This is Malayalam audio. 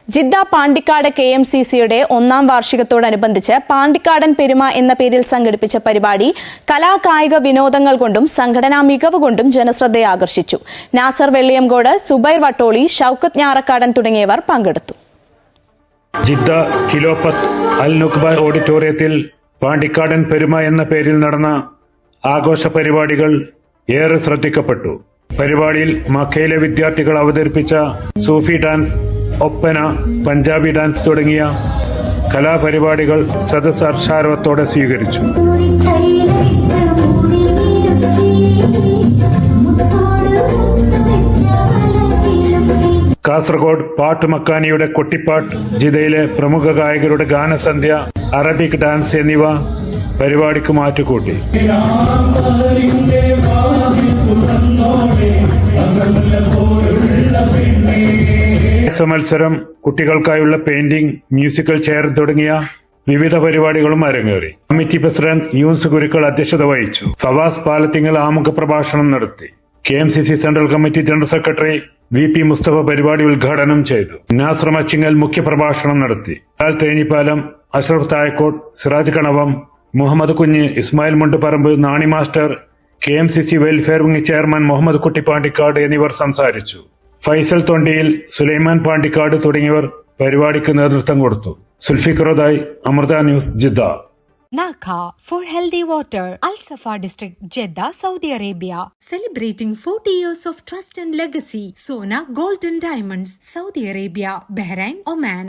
ജിദ്ദ പാണ്ടിക്കാട് KMCCയുടെ ഒന്നാം വാർഷികത്തോടനുബന്ധിച്ച് പാണ്ടിക്കാടൻ പെരുമ എന്ന പേരിൽ സംഘടിപ്പിച്ച പരിപാടി കലാകായിക വിനോദങ്ങൾ കൊണ്ടും സംഘടനാ മികവ് കൊണ്ടും ജനശ്രദ്ധയെ ആകർഷിച്ചു. നാസർ വെള്ളിയംകോട്, സുബൈർ വട്ടോളി, ഷൌക്കത്ത് ഞാറക്കാടൻ തുടങ്ങിയവർ പങ്കെടുത്തു. ജിദ്ദ ഖിലോഫത്ത് അൽ നുഖ്ബ ഓഡിറ്റോറിയത്തിൽ പാണ്ടിക്കാടൻ പെരുമ എന്ന പേരിൽ നടന്ന ആഘോഷ പരിപാടികൾ ഏറെ ശ്രദ്ധിക്കപ്പെട്ടു. പരിപാടിയിൽ മക്കയിലെ വിദ്യാർത്ഥികൾ അവതരിപ്പിച്ച സൂഫി ഡാൻസ്, ഒപ്പന, പഞ്ചാബി ഡാൻസ് തുടങ്ങിയ കലാപരിപാടികൾ സദസ്സ് ഹർഷാരവത്തോടെ സ്വീകരിച്ചു. കാസർഗോഡ് പാട്ട് മക്കാനിയുടെ കൊട്ടിപ്പാട്ട്, ജിദ്ദയിലെ പ്രമുഖ ഗായകരുടെ ഗാനസന്ധ്യ, അറബിക് ഡാൻസ് എന്നിവ പരിപാടിക്ക് മാറ്റുകൂട്ടി. മത്സരം, കുട്ടികൾക്കായുള്ള പെയിന്റിംഗ്, മ്യൂസിക്കൽ ചെയർ തുടങ്ങിയ വിവിധ പരിപാടികളും അരങ്ങേറി. കമ്മിറ്റി പ്രസിഡന്റ് യൂൻസ് കുരുക്കൾ അധ്യക്ഷത വഹിച്ചു. ഫവാസ് പാലത്തിങ്ങൽ ആമുഖ പ്രഭാഷണം നടത്തി. KMCC central committee general secretary VP Mustafa പരിപാടി ഉദ്ഘാടനം ചെയ്തു. നാസർ മച്ചിങ്ങൽ മുഖ്യപ്രഭാഷണം നടത്തി. Thenhipalam, Ashraf തായക്കോട്ട്, Siraj Kanavam, Muhammad Kunju, Ismail Munduparamba, Nani master, KMCC welfare wing chairman Muhammad Kutty Pandikkad എന്നിവർ സംസാരിച്ചു. ഫൈസൽ തൊണ്ടിയിൽ, സുലൈമാൻ പാണ്ടിക്കാട് തുടങ്ങിയവർ പരിപാടിക്ക് നേതൃത്വം കൊടുത്തു. സുൽഫിഖറുദായി, Amrita news, Jeddah. Naka for healthy water. Al Safa District, Jeddah, Saudi Arabia. Celebrating 40 years of trust and legacy. Sona Golden Diamonds, Saudi Arabia, Bahrain, Oman.